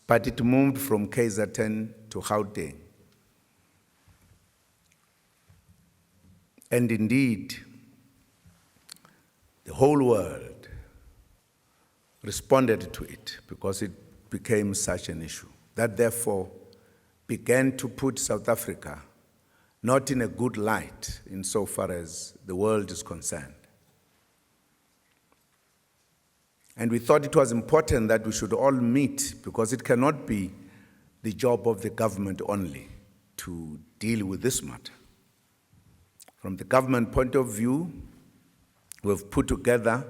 but it moved from KZN to Gauteng. And indeed, the whole world responded to it because it became such an issue. That therefore began to put South Africa not in a good light insofar as the world is concerned. And we thought it was important that we should all meet, because it cannot be the job of the government only to deal with this matter. From the government point of view, we've put together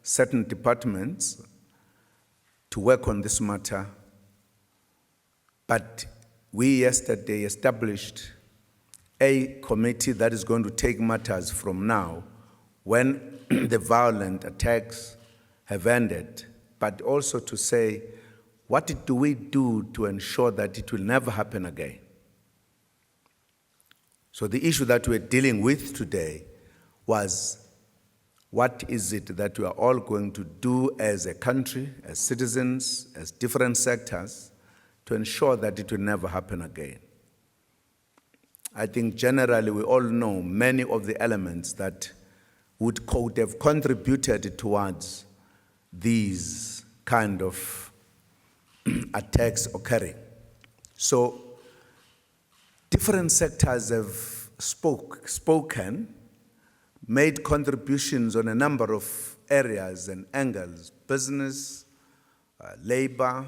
certain departments to work on this matter, but we yesterday established a committee that is going to take matters from now, when the violent attacks have ended, but also to say, what do we do to ensure that it will never happen again? So the issue that we're dealing with today was, what is it that we are all going to do as a country, as citizens, as different sectors, to ensure that it will never happen again? I think generally we all know many of the elements that could have contributed towards these kind of attacks occurring. So different sectors have spoken, made contributions on a number of areas and angles: business, labor,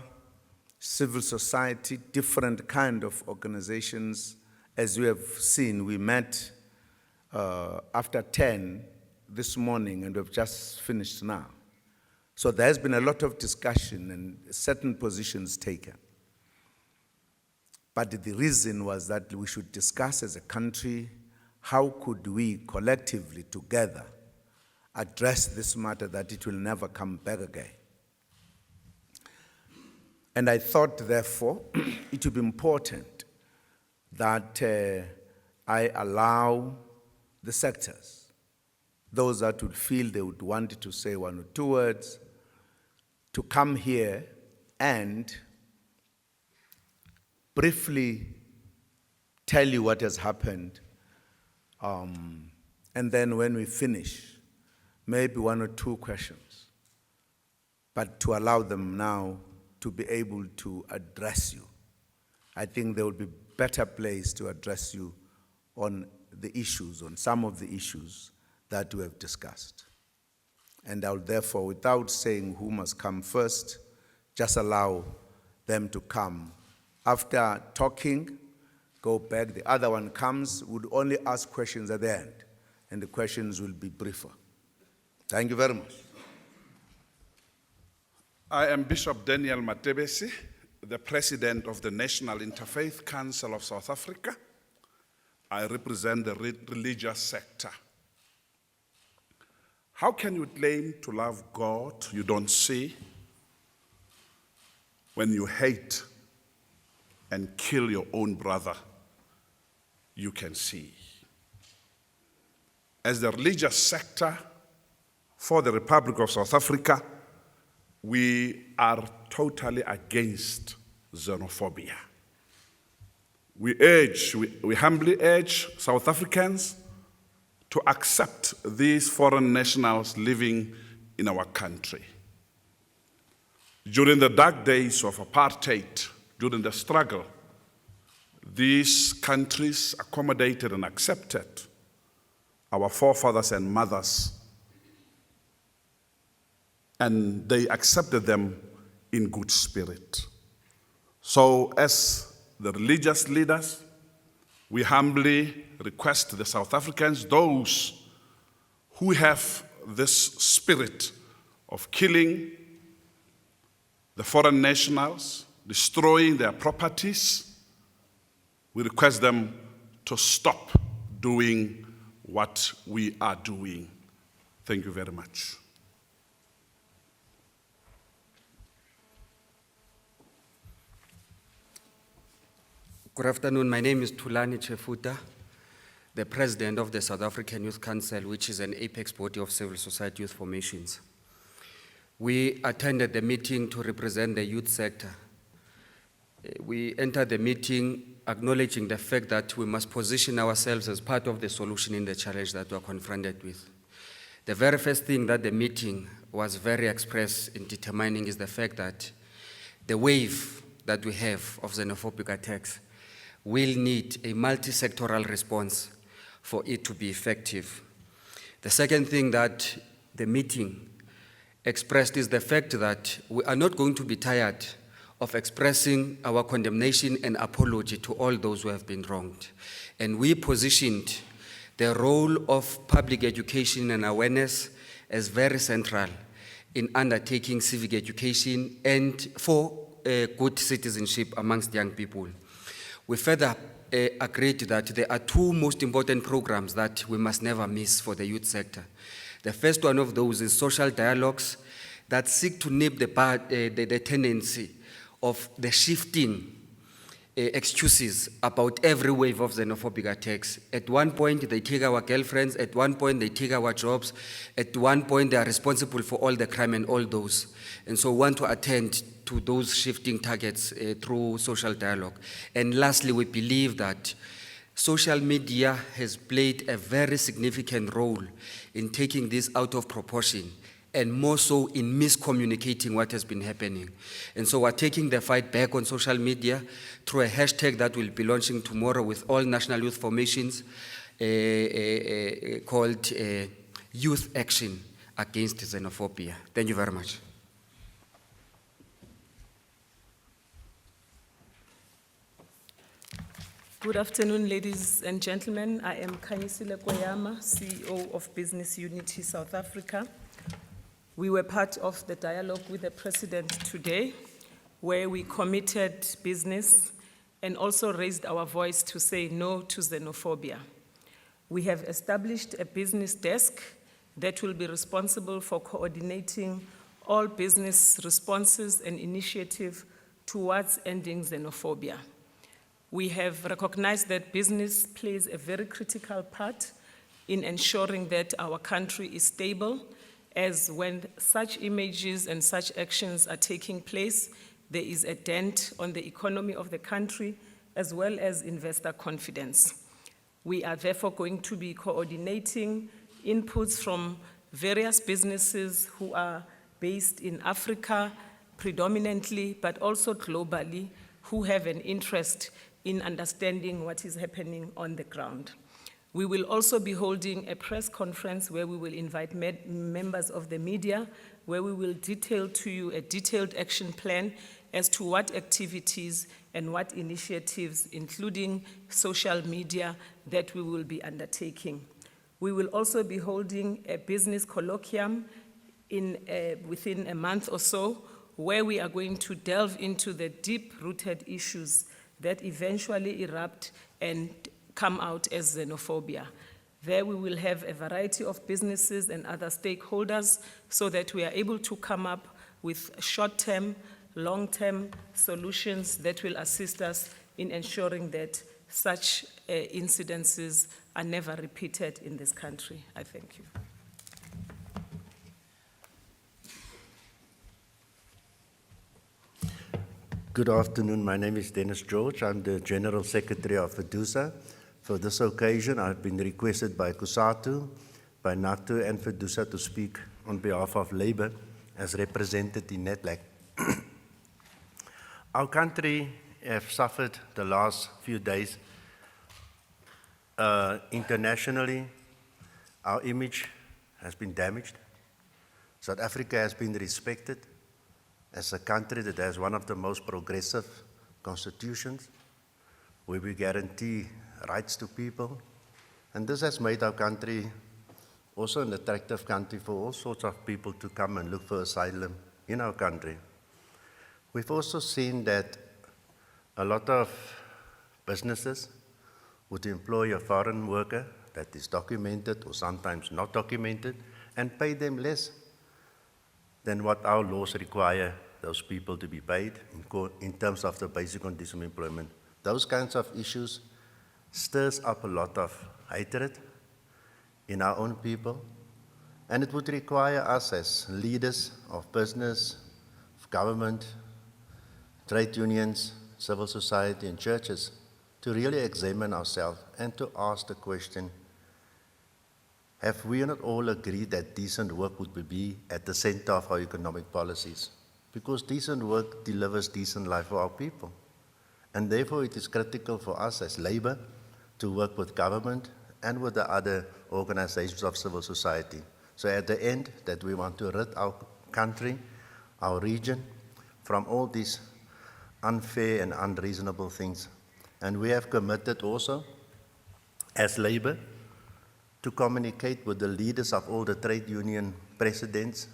civil society, different kind of organizations. As we have seen, we met after 10 this morning, and we've just finished now. So there has been a lot of discussion and certain positions taken. But the reason was that we should discuss as a country, how could we collectively together address this matter, that it will never come back again. And I thought, therefore, it would be important that I allow the sectors, those that would feel they would want to say one or two words, to come here and briefly tell you what has happened, and then when we finish, maybe one or two questions, but to allow them now to be able to address you. I think there will be better place to address you on the issues, on some of the issues that we have discussed. And I will therefore, without saying who must come first, just allow them to come. After talking, go back, the other one comes, would only ask questions at the end, and the questions will be briefer. Thank you very much. I am Bishop Daniel Matebesi, the President of the National Interfaith Council of South Africa. I represent the religious sector. How can you claim to love God you don't see when you hate and kill your own brother you can see? As the religious sector for the Republic of South Africa, we are totally against xenophobia. We humbly urge South Africans to accept these foreign nationals living in our country. During the dark days of apartheid, during the struggle, these countries accommodated and accepted our forefathers and mothers, and they accepted them in good spirit. So as the religious leaders, we humbly request the South Africans, those who have this spirit of killing the foreign nationals, destroying their properties, we request them to stop doing what we are doing. Thank you very much. Good afternoon. My name is Thulani Chefuta, the President of the South African Youth Council, which is an apex body of civil society youth formations. We attended the meeting to represent the youth sector. We entered the meeting acknowledging the fact that we must position ourselves as part of the solution in the challenge that we are confronted with. The very first thing that the meeting was very express in determining is the fact that the wave that we have of xenophobic attacks will need a multi-sectoral response for it to be effective. The second thing that the meeting expressed is the fact that we are not going to be tired of expressing our condemnation and apology to all those who have been wronged. And we positioned the role of public education and awareness as very central in undertaking civic education and for good citizenship amongst young people. We further agreed that there are two most important programs that we must never miss for the youth sector. The first one of those is social dialogues that seek to nip the tendency of the shifting excuses about every wave of xenophobic attacks. At one point, they take our girlfriends. At one point, they take our jobs. At one point, they are responsible for all the crime and all those. And so we want to attend to those shifting targets through social dialogue. And lastly, we believe that social media has played a very significant role in taking this out of proportion, and more so in miscommunicating what has been happening. And so we're taking the fight back on social media through a hashtag that we'll be launching tomorrow with all national youth formations called Youth Action Against Xenophobia. Thank you very much. Good afternoon, ladies and gentlemen. I am Khanyisile Koyama, CEO of Business Unity South Africa. We were part of the dialogue with the President today, where we committed business and also raised our voice to say no to xenophobia. We have established a business desk that will be responsible for coordinating all business responses and initiatives towards ending xenophobia. We have recognized that business plays a very critical part in ensuring that our country is stable, as when such images and such actions are taking place, there is a dent on the economy of the country as well as investor confidence. We are therefore going to be coordinating inputs from various businesses who are based in Africa predominantly, but also globally, who have an interest in understanding what is happening on the ground. We will also be holding a press conference where we will invite members of the media, where we will detail to you a detailed action plan as to what activities and what initiatives, including social media, that we will be undertaking. We will also be holding a business colloquium within a month or so, where we are going to delve into the deep-rooted issues that eventually erupt and come out as xenophobia. There we will have a variety of businesses and other stakeholders so that we are able to come up with short-term, long-term solutions that will assist us in ensuring that such incidences are never repeated in this country. I thank you. Good afternoon. My name is Dennis George. I'm the General Secretary of FEDUSA. For this occasion, I've been requested by COSATU, by NATO and FEDUSA to speak on behalf of Labour as represented in NETLAC. Our country has suffered the last few days internationally. Our image has been damaged. South Africa has been respected as a country that has one of the most progressive constitutions, where we guarantee rights to people. And this has made our country also an attractive country for all sorts of people to come and look for asylum in our country. We've also seen that a lot of businesses would employ a foreign worker that is documented or sometimes not documented and pay them less than what our laws require those people to be paid in terms of the basic condition of employment. Those kinds of issues stirs up a lot of hatred in our own people, and it would require us as leaders of business, of government, trade unions, civil society, and churches to really examine ourselves and to ask the question, have we not all agreed that decent work would be at the center of our economic policies? Because decent work delivers decent life for our people. And therefore it is critical for us as Labour to work with government and with the other organizations of civil society. So at the end, that we want to rid our country, our region, from all these unfair and unreasonable things. And we have committed also, as Labour, to communicate with the leaders of all the trade union presidents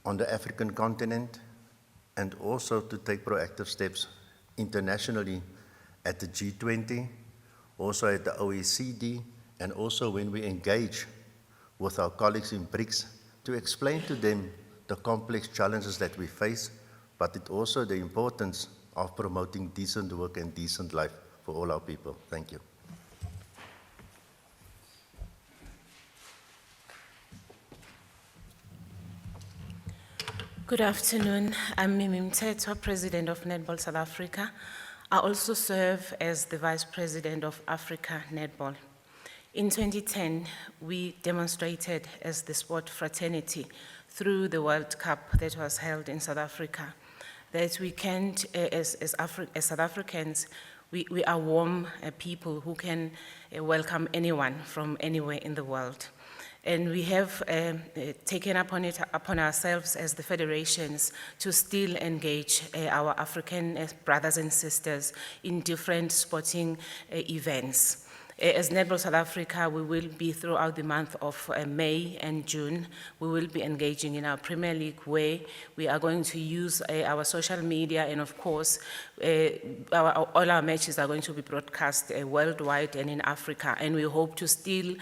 on the African continent, and also to take proactive steps internationally at the G20, also at the OECD, and also when we engage with our colleagues in BRICS to explain to them the complex challenges that we face, but it also the importance of promoting decent work and decent life for all our people. Thank you. Good afternoon. I'm Mimi Mteto, President of Netball South Africa. I also serve as the Vice President of Africa Netball. In 2010, we demonstrated as the sport fraternity through the World Cup that was held in South Africa that we can't, as South Africans, we are warm people who can welcome anyone from anywhere in the world. And we have taken upon ourselves as the federations to still engage our African brothers and sisters in different sporting events. As Netball South Africa, we will be throughout the month of May and June, we will be engaging in our Premier League where we are going to use our social media, and of course, all our matches are going to be broadcast worldwide and in Africa, and we hope to still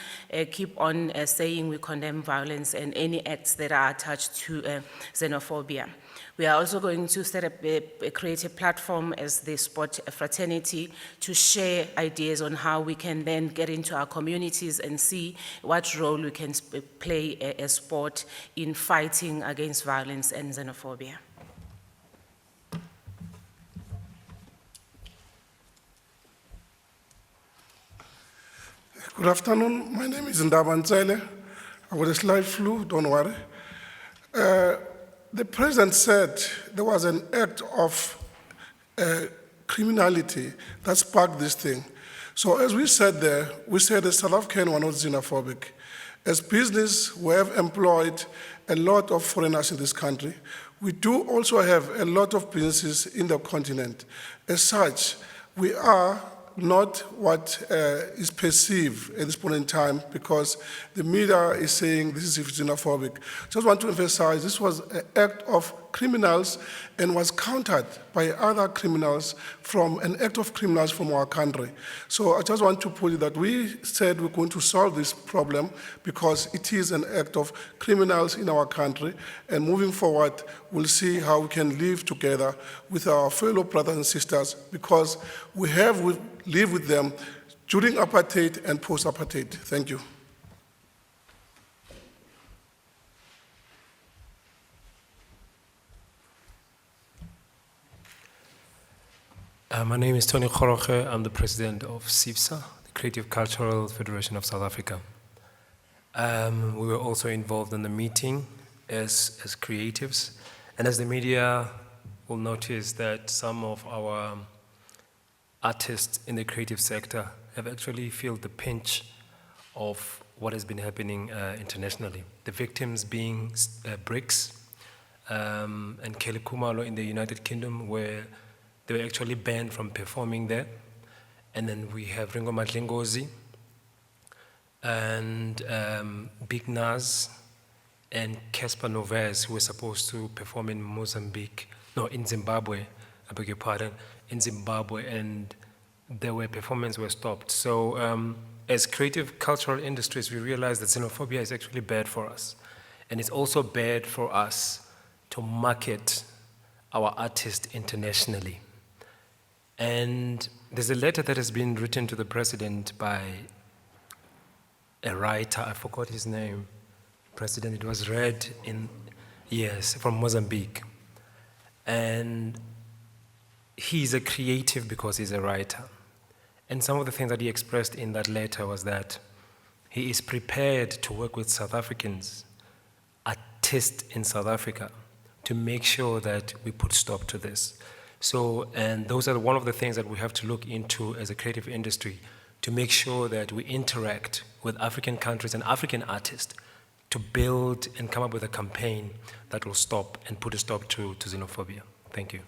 keep on saying we condemn violence and any acts that are attached to xenophobia. We are also going to set up create a platform as the sport fraternity to share ideas on how we can then get into our communities and see what role we can play as sport in fighting against violence and xenophobia. Good afternoon. My name is Ndaba Ntsele. I got a slight flu, don't worry. The president said there was an act of criminality that sparked this thing. So as we said there, we said that South African were not xenophobic. As business, we have employed a lot of foreigners in this country. We do also have a lot of businesses in the continent. As such, we are not what is perceived at this point in time, because the media is saying this is xenophobic. Just want to emphasize this was an act of criminals and was countered by other criminals from an act of criminals from our country. So I just want to put it that we said we're going to solve this problem because it is an act of criminals in our country, and moving forward we'll see how we can live together with our fellow brothers and sisters, because we have lived with them during apartheid and post-apartheid. Thank you. My name is Tony Khoroche. I'm the president of CIFSA, the Creative Cultural Federation of South Africa. We were also involved in the meeting as creatives, and as the media will notice that some of our artists in the creative sector have actually felt the pinch of what has been happening internationally. The victims being BRICS and Kelly Khumalo in the United Kingdom, where they were actually banned from performing there. And then we have Ringo Madlingozi and Big Nas and Casper Novez, who were supposed to perform in in Zimbabwe, I beg your pardon, in Zimbabwe, and their performances were stopped. So as creative cultural industries, we realized that xenophobia is actually bad for us. And it's also bad for us to market our artists internationally. And there's a letter that has been written to the president by a writer, I forgot his name, president, it was read in, yes, from Mozambique. And he's a creative because he's a writer. And some of the things that he expressed in that letter was that he is prepared to work with South Africans, artists in South Africa, to make sure that we put stop to this. So, and those are one of the things that we have to look into as a creative industry, to make sure that we interact with African countries and African artists to build and come up with a campaign that will stop and put a stop to xenophobia. Thank you.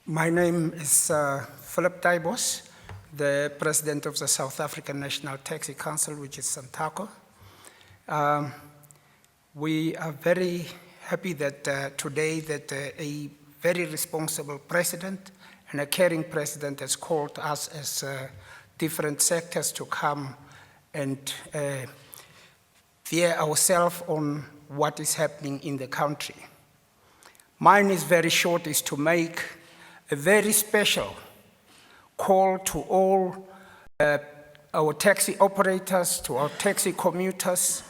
My name is Philip Taibos, the president of the South African National Taxi Council, which is SANTACO. We are very happy that today that a very responsible president and a caring president has called us as different sectors to come and veer ourselves on what is happening in the country. Mine is very short, is to make a very special call to all our taxi operators, to our taxi commuters,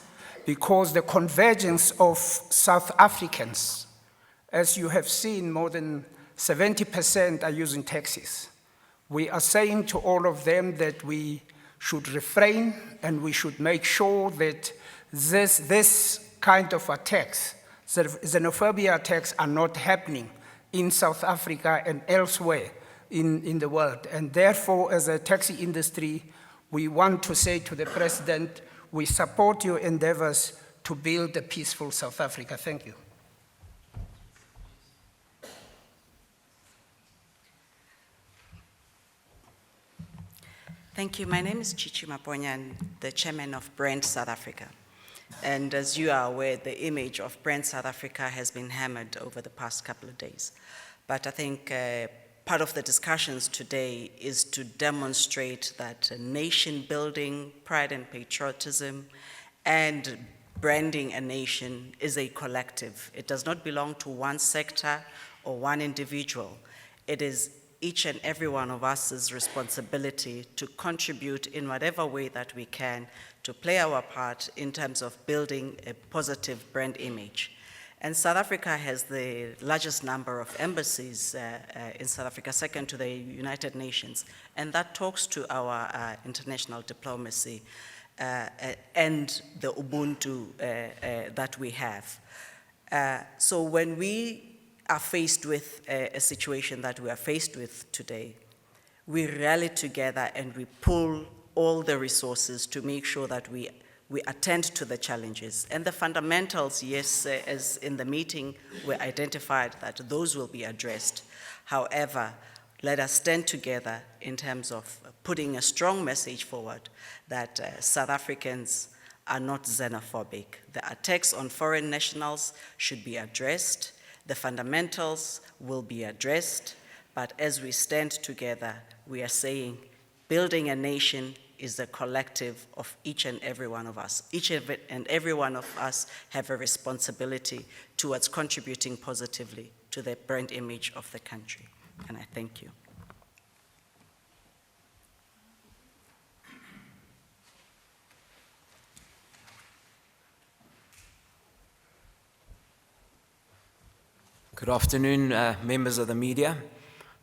because the convergence of South Africans, as you have seen, more than 70% are using taxis. We are saying to all of them that we should refrain and we should make sure that this kind of attacks, xenophobia attacks, are not happening in South Africa and elsewhere in the world. And therefore, as a taxi industry, we want to say to the President, we support your endeavors to build a peaceful South Africa. Thank you. Thank you. My name is Chichi Maponya, I'm the chairman of Brand South Africa. And as you are aware, the image of Brand South Africa has been hammered over the past couple of days. But I think part of the discussions today is to demonstrate that nation building, pride and patriotism, and branding a nation is a collective. It does not belong to one sector or one individual. It is each and every one of us's responsibility to contribute in whatever way that we can to play our part in terms of building a positive brand image. And South Africa has the largest number of embassies in South Africa, second to the United Nations, and that talks to our international diplomacy and the Ubuntu that we have. So when we are faced with a situation that we are faced with today, we rally together and we pull all the resources to make sure that we attend to the challenges. And the fundamentals, yes, as in the meeting, were identified that those will be addressed. However, let us stand together in terms of putting a strong message forward that South Africans are not xenophobic. The attacks on foreign nationals should be addressed. The fundamentals will be addressed, but as we stand together, we are saying building a nation is the collective of each and every one of us. Each and every one of us have a responsibility towards contributing positively to the brand image of the country. And I thank you. Good afternoon, members of the media.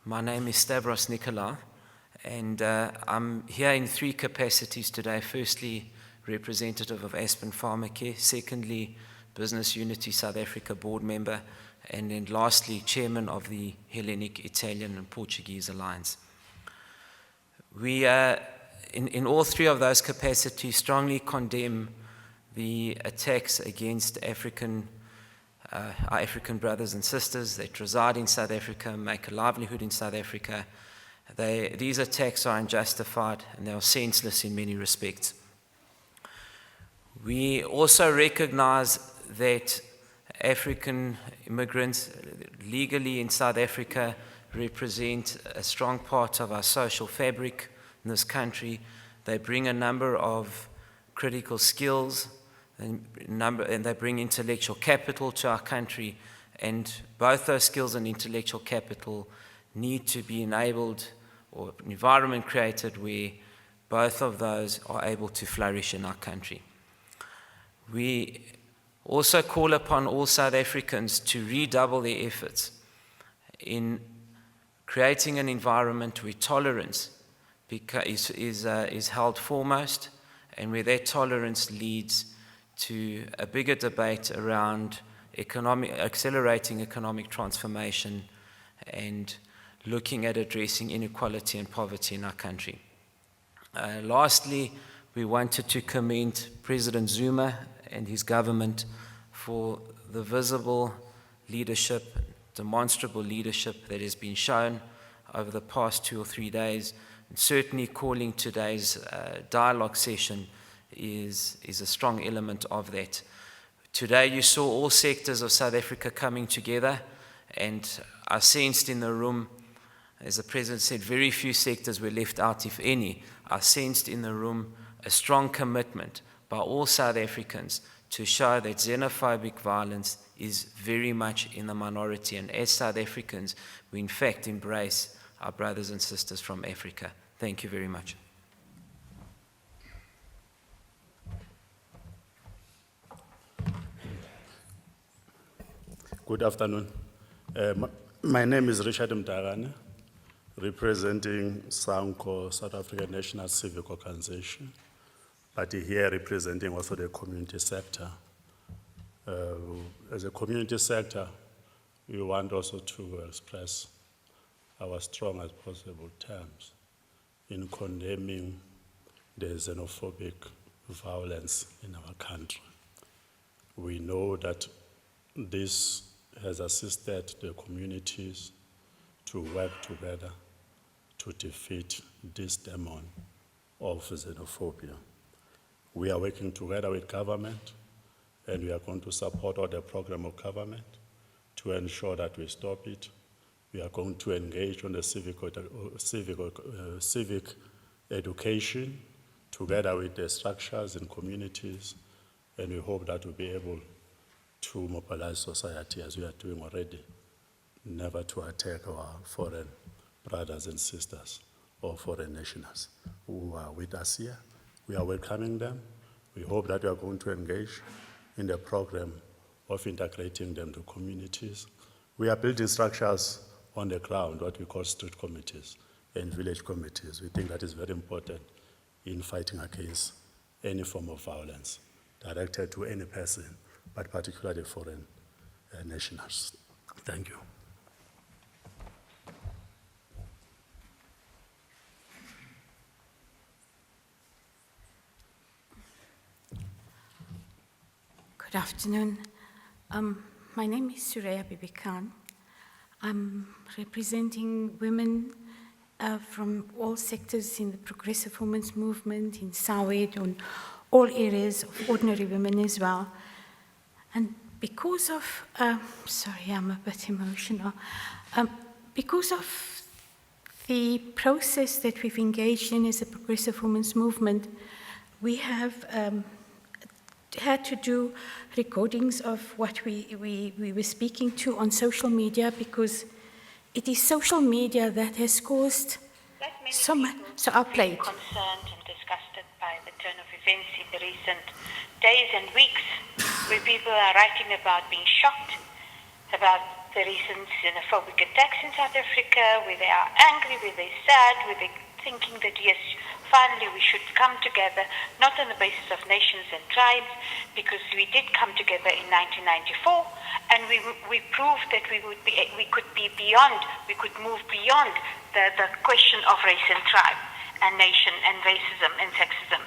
My name is Stavros Nicolau, and I'm here in three capacities today. Firstly, representative of Aspen Pharmacare. Secondly, Business Unity South Africa board member. And then lastly, chairman of the Hellenic, Italian and Portuguese Alliance. We, in all three of those capacities, strongly condemn the attacks against our African brothers and sisters that reside in South Africa, make a livelihood in South Africa. These attacks are unjustified and they are senseless in many respects. We also recognize that African immigrants legally in South Africa represent a strong part of our social fabric in this country. They bring a number of critical skills, and they bring intellectual capital to our country, and both those skills and intellectual capital need to be enabled or an environment created where both of those are able to flourish in our country. We also call upon all South Africans to redouble their efforts in creating an environment where tolerance is held foremost, and where that tolerance leads to a bigger debate around accelerating economic transformation and looking at addressing inequality and poverty in our country. Lastly, we wanted to commend President Zuma and his government for the visible leadership, demonstrable leadership that has been shown over the past 2 or 3 days. And certainly calling today's dialogue session is a strong element of that. Today you saw all sectors of South Africa coming together, and I sensed in the room, as the President said, very few sectors were left out, if any. I sensed in the room a strong commitment by all South Africans to show that xenophobic violence is very much in the minority, and as South Africans, we in fact embrace our brothers and sisters from Africa. Thank you very much. Good afternoon. My name is Richard Mdagane, representing SANCO, South African National Civic Organization, but here representing also the community sector. As a community sector, we want also to express our strong as possible terms in condemning the xenophobic violence in our country. We know that this has assisted the communities to work together to defeat this demon of xenophobia. We are working together with government, and we are going to support all the program of government to ensure that we stop it. We are going to engage on the civic education together with the structures and communities, and we hope that we'll be able to mobilize society as we are doing already, never to attack our foreign brothers and sisters or foreign nationals who are with us here. We are welcoming them. We hope that we are going to engage in the program of integrating them to communities. We are building structures on the ground, what we call street committees and village committees. We think that is very important in fighting against any form of violence directed to any person, but particularly foreign nationals. Thank you. Good afternoon. My name is Suraya Bibi Khan. I'm representing women from all sectors in the progressive women's movement, in Soweto, on all areas of ordinary women as well. And because of, sorry, I'm a bit emotional. Because of the process that we've engaged in as a progressive women's movement, we have had to do recordings of what we were speaking to on social media, because it is social media that has caused so much. So I'll play it. Concerned and disgusted by the turn of events in the recent days and weeks, where people are writing about being shocked about the recent xenophobic attacks in South Africa, where they are angry, where they're sad, where they're thinking that yes, finally we should come together, not on the basis of nations and tribes, because we did come together in 1994, and we proved that we could move beyond the question of race and tribe and nation and racism and sexism.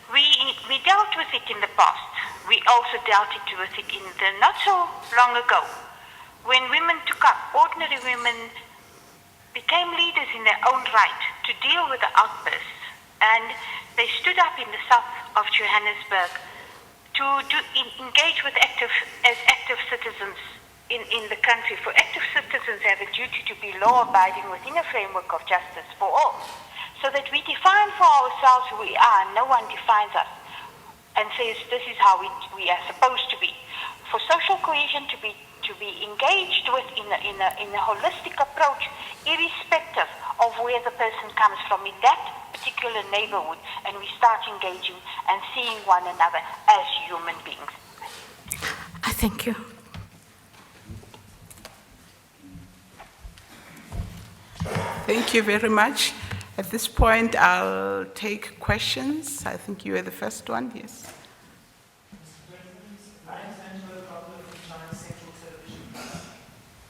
We dealt with it in the past. We also dealt with it in the not so long ago, when women took up, ordinary women became leaders in their own right to deal with the outbursts, and they stood up in the south of Johannesburg to engage with active citizens in the country. For active citizens have a duty to be law-abiding within a framework of justice for all, so that we define for ourselves who we are. No one defines us and says this is how we are supposed to be. For social cohesion to be engaged with in a holistic approach, irrespective of where the person comes from. In that particular neighborhood and we start engaging and seeing one another as human beings. I thank you. Thank you very much. At this point, I'll take questions. I think you were the first one, yes.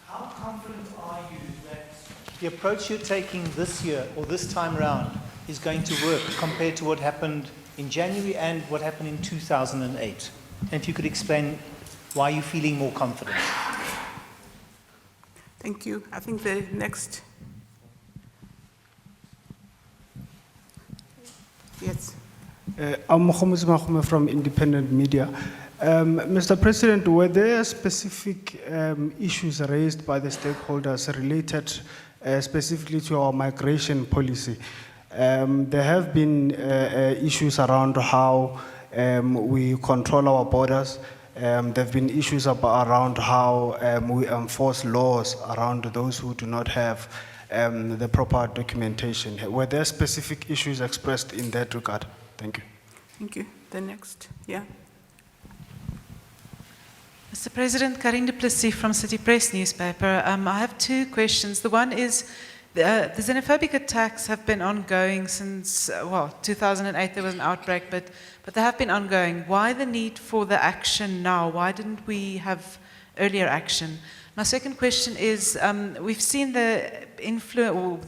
How confident are you that the approach you're taking this year or this time around is going to work compared to what happened in January and what happened in 2008? And if you could explain why you're feeling more confident. Thank you. I think the next. Yes. I'm Mohamed Mahmoud from Independent Media. Mr. President, were there specific issues raised by the stakeholders related specifically to our migration policy? There have been issues around how we control our borders. There have been issues around how we enforce laws around those who do not have the proper documentation. Were there specific issues expressed in that regard? Thank you. Thank you. The next, yeah. Mr. President, Karine du Plessis from City Press newspaper. I have two questions. The one is, the xenophobic attacks have been ongoing since, 2008 there was an outbreak, but they have been ongoing. Why the need for the action now? Why didn't we have earlier action? My second question is, we've seen the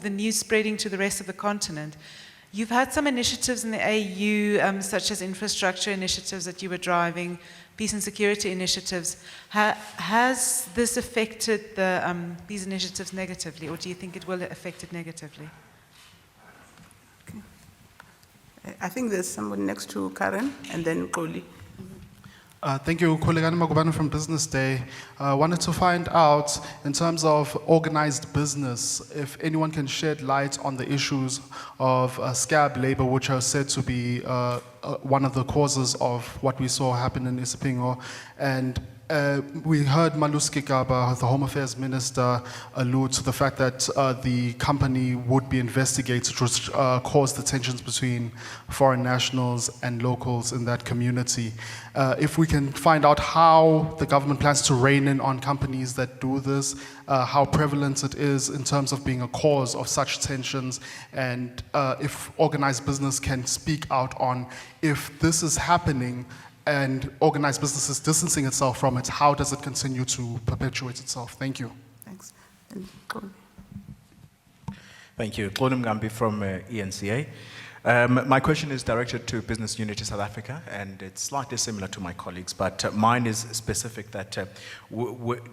news spreading to the rest of the continent. You've had some initiatives in the AU, such as infrastructure initiatives that you were driving, peace and security initiatives. Has this affected these initiatives negatively, or do you think it will affect it negatively? Okay. I think there's someone next to Karen, and then Koli. Thank you, Kolegani Magubane from Business Day. I wanted to find out, in terms of organized business, if anyone can shed light on the issues of scab labor, which are said to be one of the causes of what we saw happen in Isipingo. And we heard Malusi Gaba, the Home Affairs Minister, allude to the fact that the company would be investigated, which caused the tensions between foreign nationals and locals in that community. If we can find out how the government plans to rein in on companies that do this, how prevalent it is in terms of being a cause of such tensions, and if organized business can speak out on if this is happening and organized business is distancing itself from it, how does it continue to perpetuate itself? Thank you. Thanks. Thank you. Claude Mgambi from ENCA. My question is directed to Business Unity South Africa, and it's slightly similar to my colleagues, but mine is specific that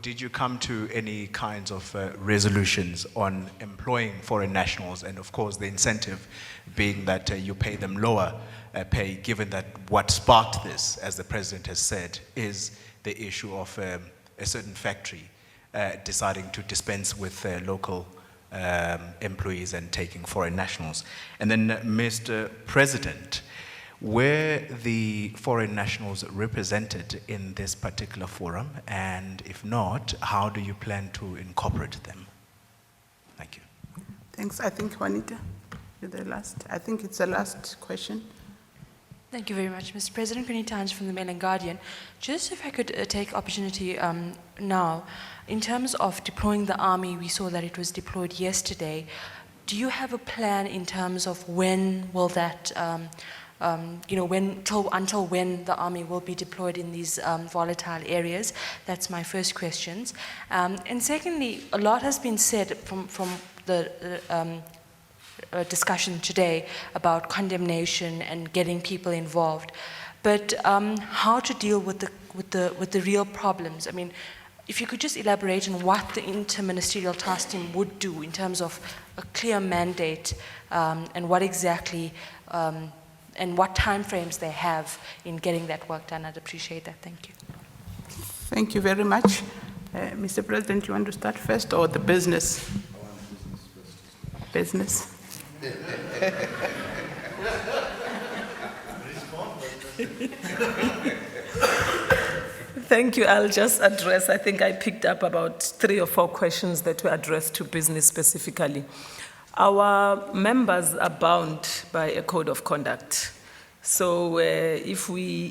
did you come to any kinds of resolutions on employing foreign nationals, and of course the incentive being that you pay them lower pay, given that what sparked this, as the President has said, is the issue of a certain factory deciding to dispense with local employees and taking foreign nationals. And then, Mr. President, were the foreign nationals represented in this particular forum? And if not, how do you plan to incorporate them? Thank you. Thanks. I think, Juanita, you're the last. I think it's the last question. Thank you very much, Mr. President. Penny Tans from the Mail and Guardian. Just if I could take opportunity now, in terms of deploying the army, we saw that it was deployed yesterday. Do you have a plan in terms of when will that, until when the army will be deployed in these volatile areas? That's my first question. And secondly, a lot has been said from the discussion today about condemnation and getting people involved, but how to deal with the real problems. I mean, if you could just elaborate on what the interministerial task team would do in terms of a clear mandate and what exactly and what timeframes they have in getting that work done. I'd appreciate that. Thank you. Thank you very much. Mr. President, you want to start first, or the business? Business. Thank you. I'll just address, I think I picked up about 3 or 4 questions that were addressed to business specifically. Our members are bound by a code of conduct. So if we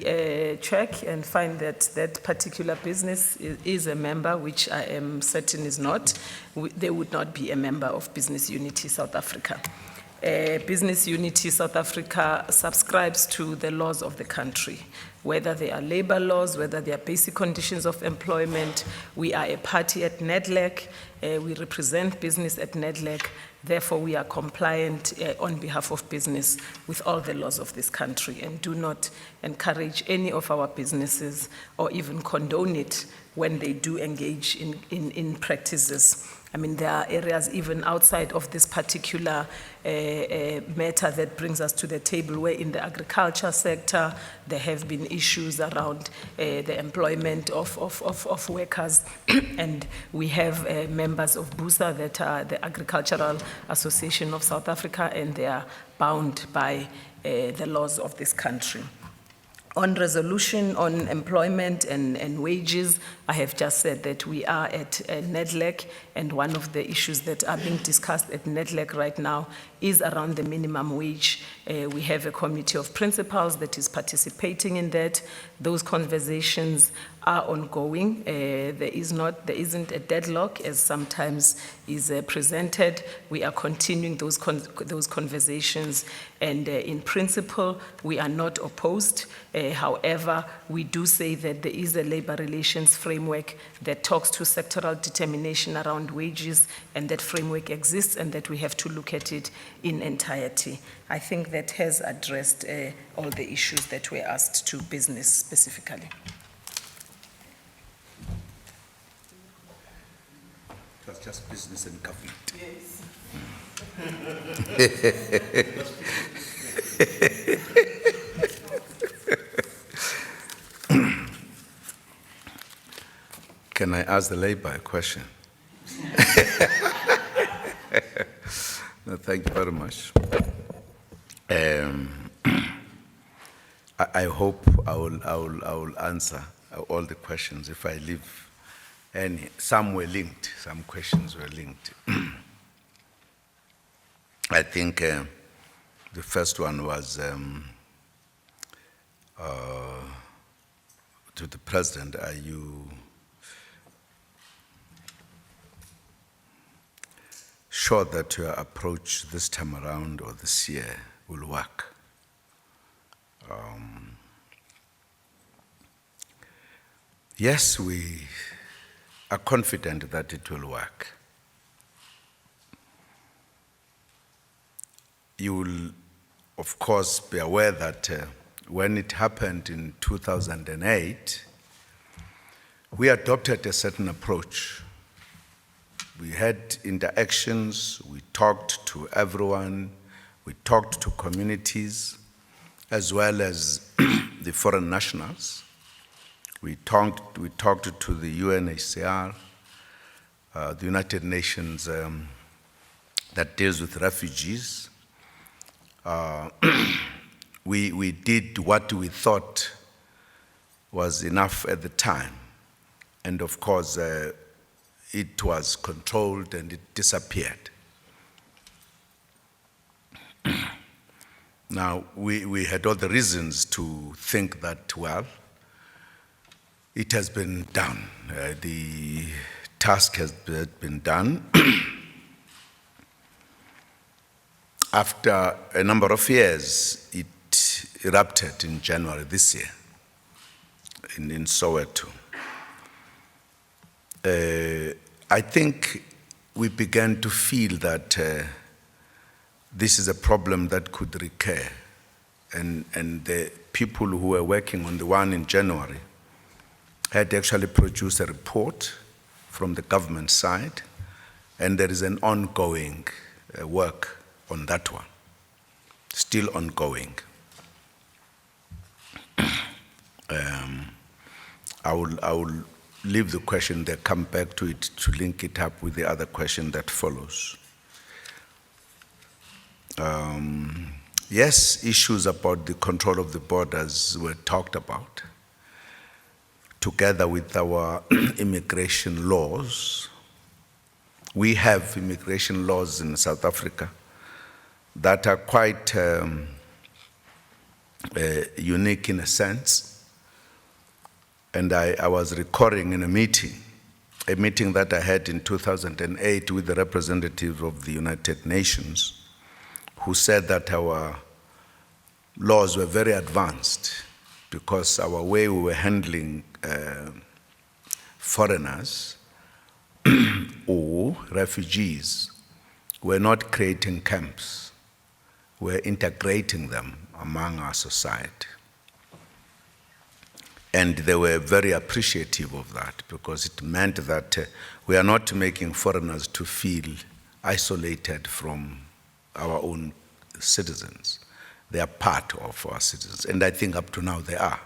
check and find that that particular business is a member, which I am certain is not, they would not be a member of Business Unity South Africa. Business Unity South Africa subscribes to the laws of the country, whether they are labor laws, whether they are basic conditions of employment. We are a party at NEDLAC. We represent business at NEDLAC. Therefore, we are compliant on behalf of business with all the laws of this country and do not encourage any of our businesses or even condone it when they do engage in practices. I mean, there are areas even outside of this particular matter that brings us to the table where in the agriculture sector, there have been issues around the employment of workers. And we have members of BUSA that are the Agricultural Association of South Africa, and they are bound by the laws of this country. On resolution on employment and wages, I have just said that we are at NEDLAC, and one of the issues that are being discussed at NEDLAC right now is around the minimum wage. We have a committee of principals that is participating in that. Those conversations are ongoing. There isn't a deadlock as sometimes is presented. We are continuing those conversations, and in principle, we are not opposed. However, we do say that there is a labor relations framework that talks to sectoral determination around wages, and that framework exists, and that we have to look at it in entirety. I think that has addressed all the issues that were asked to business specifically. It was just business and government. Yes. Can I ask the Labour a question? No, thank you very much. I hope I will answer all the questions. If I leave any, some were linked, some questions were linked. I think the first one was to the President. Are you sure that your approach this time around or this year will work? Yes, we are confident that it will work. You will, of course, be aware that when it happened in 2008, we adopted a certain approach. We had interactions, we talked to everyone, we talked to communities, as well as the foreign nationals. We talked to the UNHCR, the United Nations that deals with refugees. We did what we thought was enough at the time. And of course, it was controlled and it disappeared. Now, we had all the reasons to think that, well, it has been done. The task has been done. After a number of years, it erupted in January this year in Soweto. I think we began to feel that this is a problem that could recur, and the people who were working on the one in January had actually produced a report from the government side, and there is an ongoing work on that one, still ongoing. I will leave the question there, come back to it to link it up with the other question that follows. Yes, issues about the control of the borders were talked about, together with our immigration laws, we have immigration laws in South Africa that are quite unique in a sense. And I was recalling in a meeting that I had in 2008 with the representative of the United Nations, who said that our laws were very advanced because our way we were handling foreigners or refugees were not creating camps, we're integrating them among our society. And they were very appreciative of that because it meant that we are not making foreigners to feel isolated from our own citizens. They are part of our citizens, and I think up to now they are.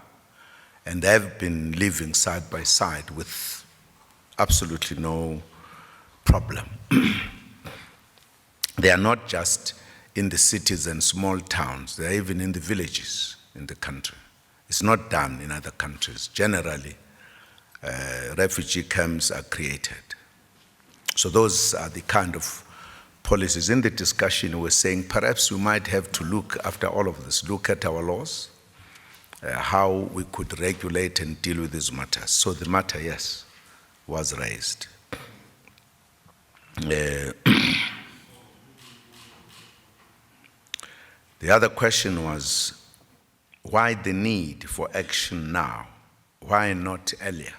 And they've been living side by side with absolutely no problem. They are not just in the cities and small towns, they are even in the villages in the country. It's not done in other countries. Generally, refugee camps are created. So those are the kind of policies. In the discussion, we're saying perhaps we might have to look, after all of this, look at our laws, how we could regulate and deal with these matters. So the matter, yes, was raised. The other question was, why the need for action now? Why not earlier?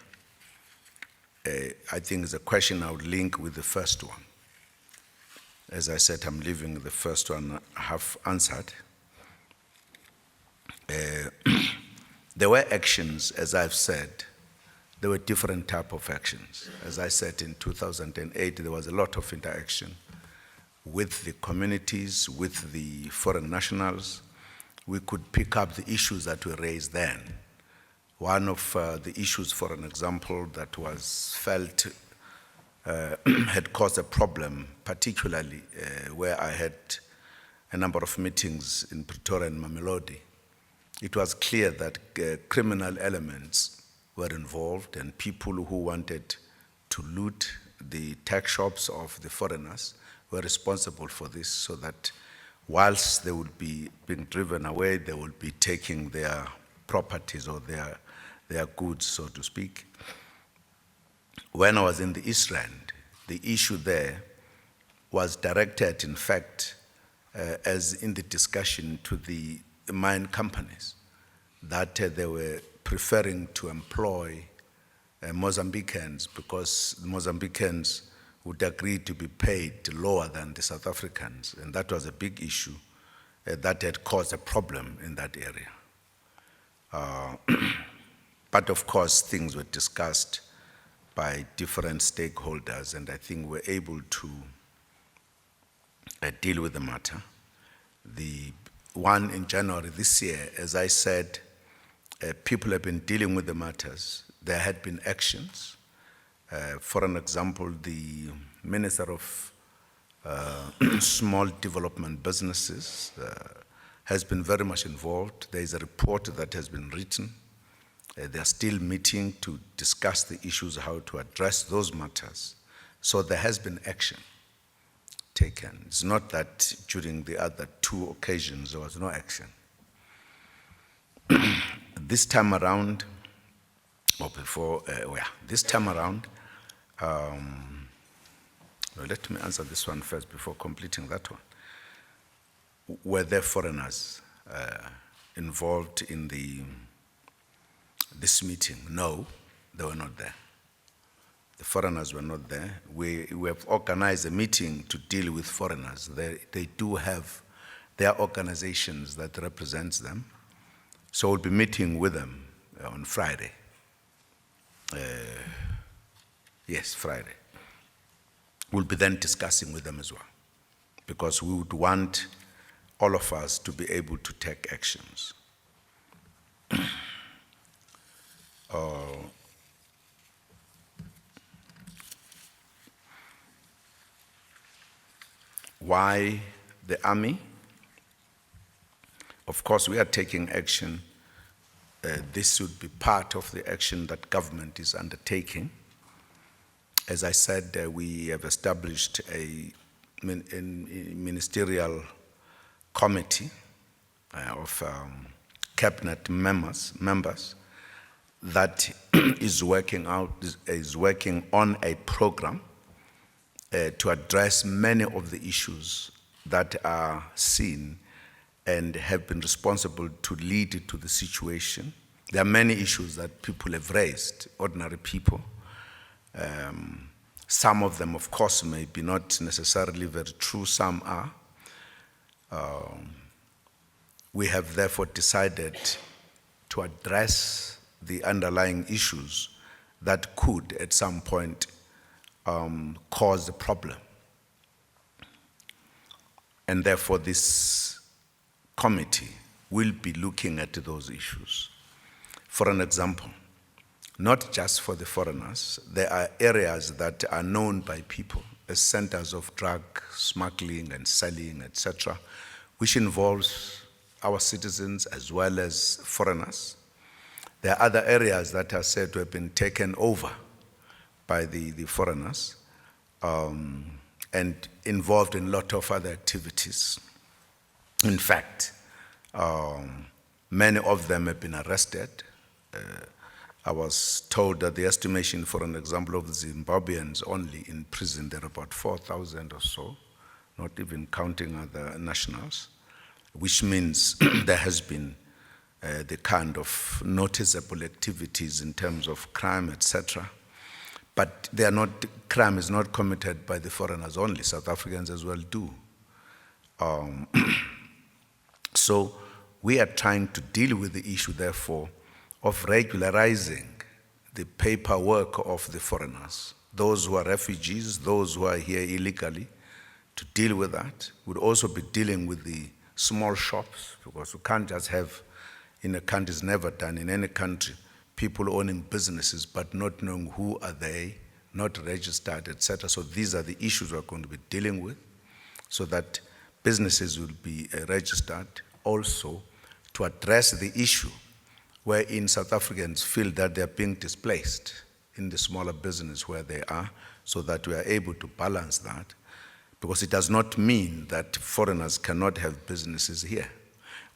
I think it's a question I would link with the first one. As I said, I'm leaving the first one half answered. There were actions, as I've said, there were different type of actions. As I said, in 2008, there was a lot of interaction with the communities, with the foreign nationals. We could pick up the issues that were raised then. One of the issues, for an example, that was felt had caused a problem, particularly where I had a number of meetings in Pretoria and Mamelodi. It was clear that criminal elements were involved and people who wanted to loot the tech shops of the foreigners were responsible for this, so that whilst they would be being driven away, they would be taking their properties or their goods, so to speak. When I was in the East Rand, the issue there was directed, in fact, as in the discussion, to the mine companies, that they were preferring to employ Mozambicans because Mozambicans would agree to be paid lower than the South Africans, and that was a big issue that had caused a problem in that area. But of course, things were discussed by different stakeholders, and I think we're able to deal with the matter. The one in January this year, as I said, people have been dealing with the matters. There had been actions. For an example, the Minister of Small Development Businesses has been very much involved. There is a report that has been written. They are still meeting to discuss the issues, how to address those matters. So there has been action taken. It's not that during the other two occasions there was no action. This time around, or before, this time around, well, let me answer this one first before completing that one. Were there foreigners involved in this meeting? No, they were not there. The foreigners were not there. We have organized a meeting to deal with foreigners. They do have their organizations that represents them. So we'll be meeting with them on Friday. Yes, Friday. We'll be then discussing with them as well, because we would want all of us to be able to take actions. Why the army? Of course, we are taking action. This would be part of the action that government is undertaking. As I said, we have established a ministerial committee of cabinet members that is working on a program to address many of the issues that are seen and have been responsible to lead to the situation. There are many issues that people have raised, ordinary people. Some of them, of course, may be not necessarily very true, some are. We have therefore decided to address the underlying issues that could, at some point, cause the problem. And therefore, this committee will be looking at those issues. For an example, not just for the foreigners, there are areas that are known by people as centers of drug smuggling and selling, etc., which involves our citizens as well as foreigners. There are other areas that are said to have been taken over by the foreigners and involved in a lot of other activities. In fact, many of them have been arrested. I was told that the estimation, for an example, of the Zimbabweans only in prison, there are about 4,000 or so, not even counting other nationals, which means there has been the kind of noticeable activities in terms of crime, etc. But they are not, crime is not committed by the foreigners only, South Africans as well do. So we are trying to deal with the issue, therefore, of regularizing the paperwork of the foreigners, those who are refugees, those who are here illegally, to deal with that. We'll also be dealing with the small shops, because we can't just have, in a country, it's never done in any country, people owning businesses but not knowing who are they, not registered, etc. So these are the issues we're going to be dealing with, so that businesses will be registered. Also, to address the issue wherein South Africans feel that they are being displaced in the smaller business where they are, so that we are able to balance that, because it does not mean that foreigners cannot have businesses here.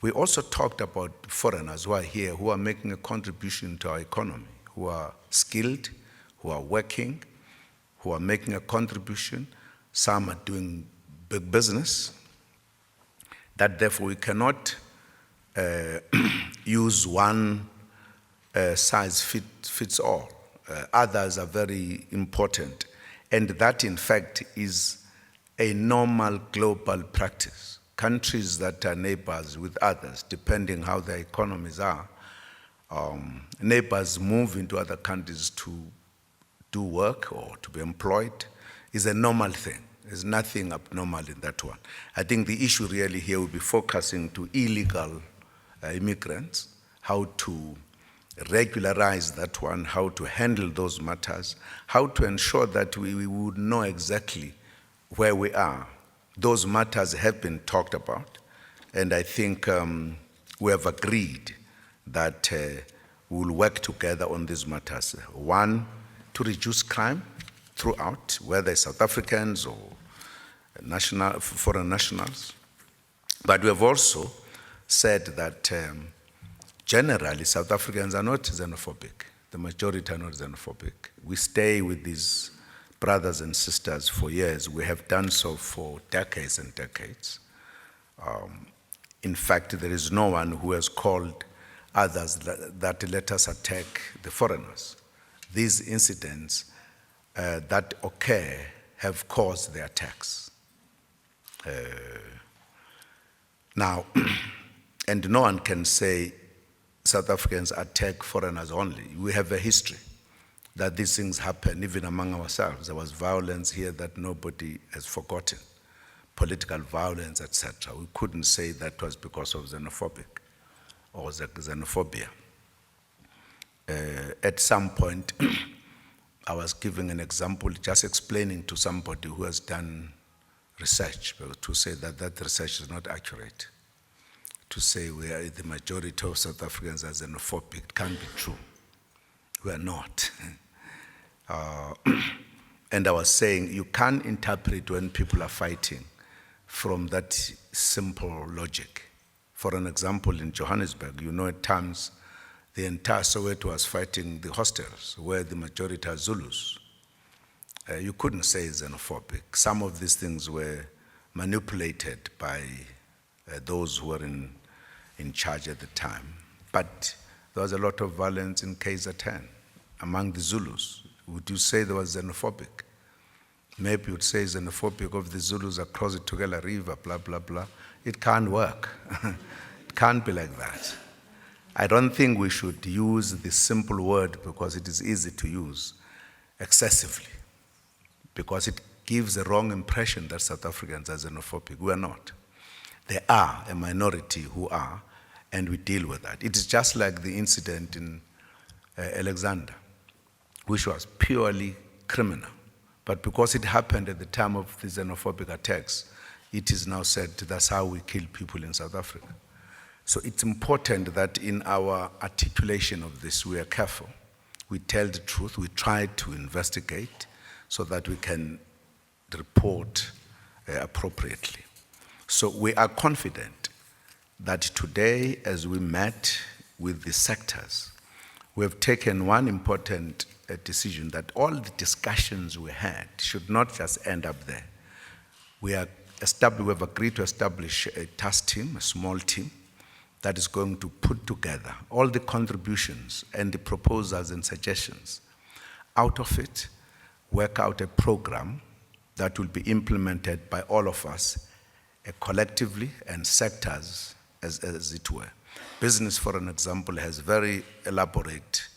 We also talked about foreigners who are here, who are making a contribution to our economy, who are skilled, who are working, who are making a contribution. Some are doing big business. That therefore we cannot use one size fits all. Others are very important. And that, in fact, is a normal global practice. Countries that are neighbors with others, depending how their economies are, neighbors move into other countries to do work or to be employed, is a normal thing. There's nothing abnormal in that one. I think the issue really here will be focusing to illegal immigrants, how to regularize that one, how to handle those matters, how to ensure that we would know exactly where we are. Those matters have been talked about, and I think we have agreed that we'll work together on these matters. One, to reduce crime throughout, whether South Africans or foreign nationals. But we have also said that generally South Africans are not xenophobic. The majority are not xenophobic. We stay with these brothers and sisters for years. We have done so for decades and decades. In fact, there is no one who has called others that let us attack the foreigners. These incidents that occur have caused the attacks. Now, and no one can say South Africans attack foreigners only. We have a history that these things happen even among ourselves. There was violence here that nobody has forgotten, political violence, etc. We couldn't say that was because of xenophobia. At some point, I was giving an example, just explaining to somebody who has done research, to say that that research is not accurate. To say the majority of South Africans are xenophobic can't be true. We are not. And I was saying, you can't interpret when people are fighting from that simple logic. For an example, in Johannesburg, you know, at times, the entire Soweto was fighting the hostels, where the majority are Zulus. You couldn't say xenophobic. Some of these things were manipulated by those who were in charge at the time. But there was a lot of violence in KZN among the Zulus. Would you say there was xenophobic? Maybe you'd say xenophobic of the Zulus across the Tugela River, blah, blah, blah. It can't work. It can't be like that. I don't think we should use the simple word because it is easy to use excessively, because it gives a wrong impression that South Africans are xenophobic. We are not. There are a minority who are, and we deal with that. It is just like the incident in Alexander, which was purely criminal. But because it happened at the time of the xenophobic attacks, it is now said that's how we kill people in South Africa. So it's important that in our articulation of this, we are careful. We tell the truth, we try to investigate so that we can report appropriately. So we are confident that today, as we met with the sectors, we have taken one important decision, that all the discussions we had should not just end up there. We have agreed to establish a task team, a small team, that is going to put together all the contributions and the proposals and suggestions. Out of it, work out a program that will be implemented by all of us, collectively, and sectors, as it were. Business, for an example, has a very elaborate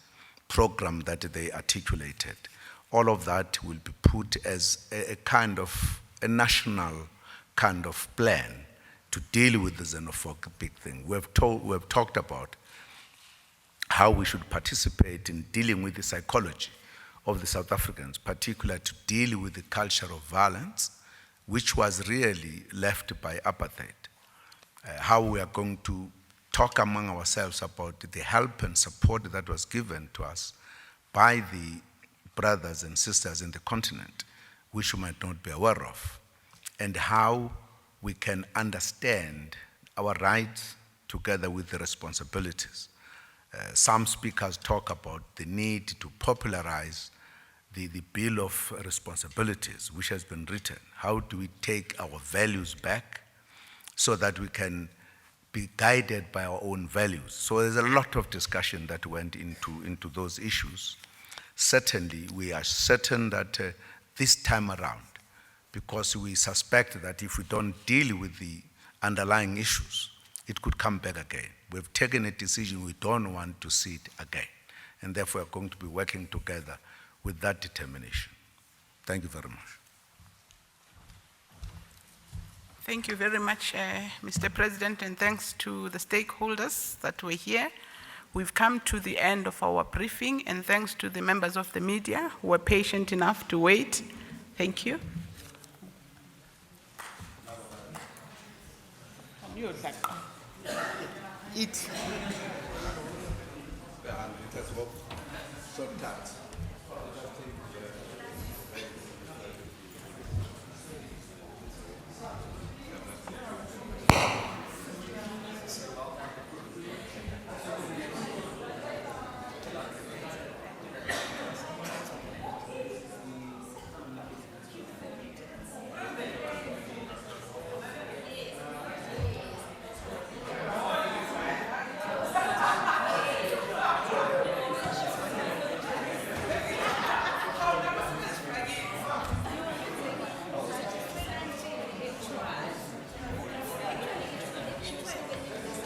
program that they articulated. All of that will be put as a kind of a national kind of plan to deal with the xenophobic thing. We have talked about how we should participate in dealing with the psychology of the South Africans, particularly to deal with the culture of violence, which was really left by apartheid. How we are going to talk among ourselves about the help and support that was given to us by the brothers and sisters in the continent, which we might not be aware of, and how we can understand our rights together with the responsibilities. Some speakers talk about the need to popularize the Bill of Responsibilities, which has been written. How do we take our values back so that we can be guided by our own values? So there's a lot of discussion that went into those issues. Certainly, we are certain that this time around, because we suspect that if we don't deal with the underlying issues, it could come back again. We've taken a decision, we don't want to see it again. And therefore, we're going to be working together with that determination. Thank you very much. Thank you very much, Mr. President, and thanks to the stakeholders that were here. We've come to the end of our briefing, and thanks to the members of the media who were patient enough to wait. Thank you. Eat.